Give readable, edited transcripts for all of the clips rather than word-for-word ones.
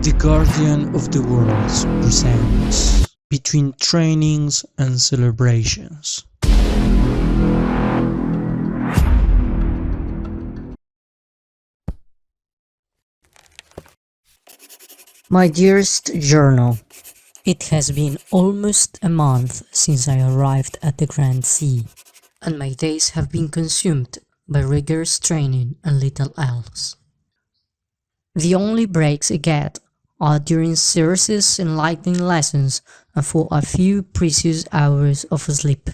The Guardian of the Worlds presents Between Trainings and Celebrations. My dearest journal, it has been almost a month since I arrived at the Grand Sea, and my days have been consumed by rigorous training and little else. The only breaks I get are during Circe's enlightening lessons and for a few precious hours of sleep.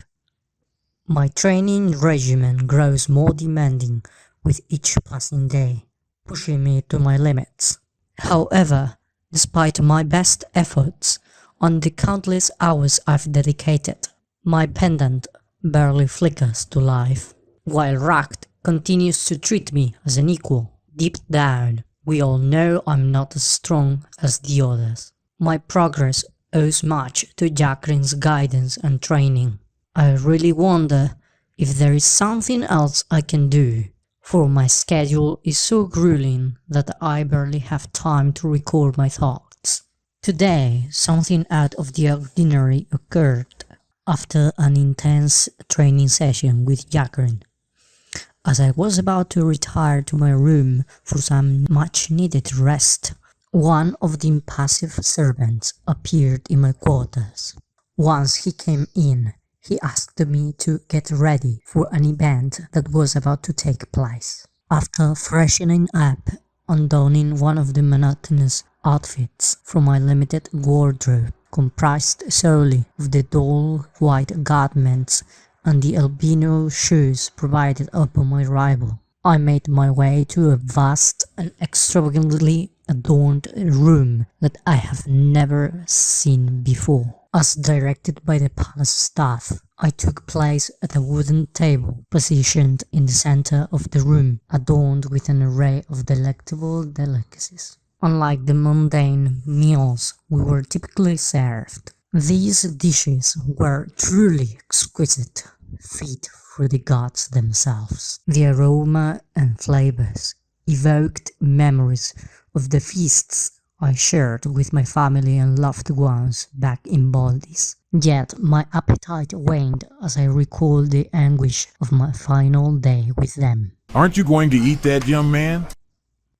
My training regimen grows more demanding with each passing day, pushing me to my limits. However, despite my best efforts on the countless hours I've dedicated, my pendant barely flickers to life, while Rakt continues to treat me as an equal. Deep down, we all know I'm not as strong as the others. My progress owes much to Jacqueline's guidance and training. I really wonder if there is something else I can do, for my schedule is so grueling that I barely have time to record my thoughts. Today, something out of the ordinary occurred after an intense training session with Jacqueline. As I was about to retire to my room for some much-needed rest, one of the impassive servants appeared in my quarters. Once he came in, he asked me to get ready for an event that was about to take place. After freshening up and donning one of the monotonous outfits from my limited wardrobe, comprised solely of the dull white garments and the albino shoes provided upon my arrival, I made my way to a vast and extravagantly adorned room that I have never seen before. As directed by the palace staff, I took place at a wooden table positioned in the center of the room, adorned with an array of delectable delicacies. Unlike the mundane meals we were typically served, these dishes were truly exquisite, fit for the gods themselves. The aroma and flavors evoked memories of the feasts I shared with my family and loved ones back in Baldis. Yet my appetite waned as I recalled the anguish of my final day with them. Aren't you going to eat that, young man?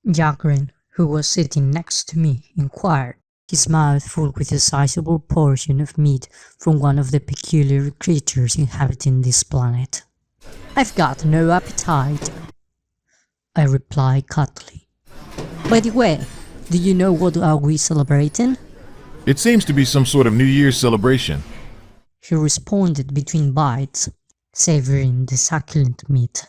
Jacqueline, who was sitting next to me, inquired, his mouth full with a sizable portion of meat from one of the peculiar creatures inhabiting this planet. "I've got no appetite," I replied curtly. "By the way, do you know what are we celebrating?" It seems to be some sort of New Year's celebration. He responded between bites, savoring the succulent meat.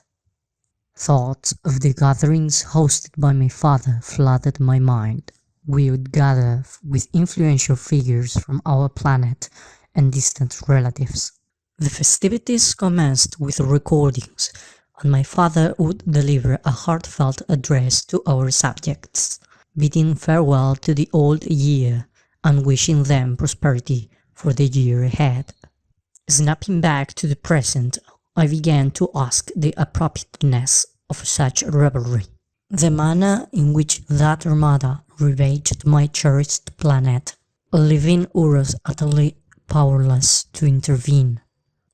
Thoughts of the gatherings hosted by my father flooded my mind. We would gather with influential figures from our planet and distant relatives. The festivities commenced with recordings, and my father would deliver a heartfelt address to our subjects, bidding farewell to the old year and wishing them prosperity for the year ahead. Snapping back to the present, I began to ask the appropriateness of such revelry. The manner in which that armada ravaged my cherished planet, leaving Urus utterly powerless to intervene.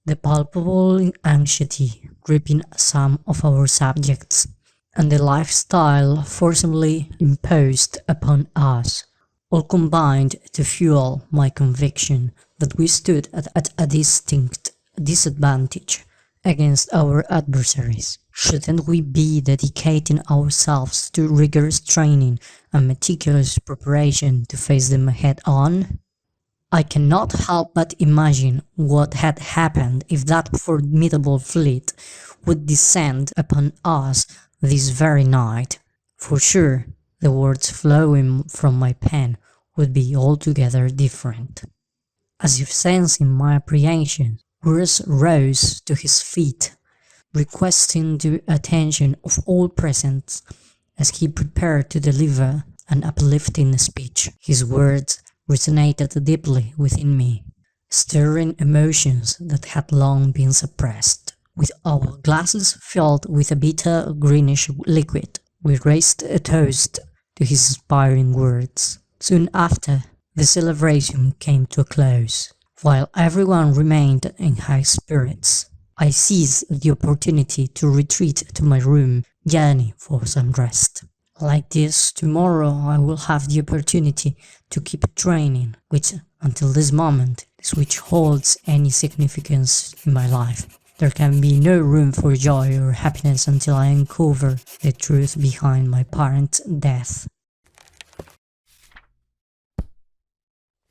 The palpable anxiety gripping some of our subjects, and the lifestyle forcibly imposed upon us, all combined to fuel my conviction that we stood at a distinct disadvantage against our adversaries. Shouldn't we be dedicating ourselves to rigorous training and meticulous preparation to face them head-on? I cannot help but imagine what had happened if that formidable fleet would descend upon us this very night. For sure, the words flowing from my pen would be altogether different. As if sensing my apprehension, Urus rose to his feet, requesting the attention of all present as he prepared to deliver an uplifting speech. His words resonated deeply within me, stirring emotions that had long been suppressed. With our glasses filled with a bitter greenish liquid, we raised a toast to his inspiring words. Soon after, the celebration came to a close. While everyone remained in high spirits, I seized the opportunity to retreat to my room, yearning for some rest. Like this, tomorrow I will have the opportunity to keep training, which until this moment is which holds any significance in my life. There can be no room for joy or happiness until I uncover the truth behind my parents' death.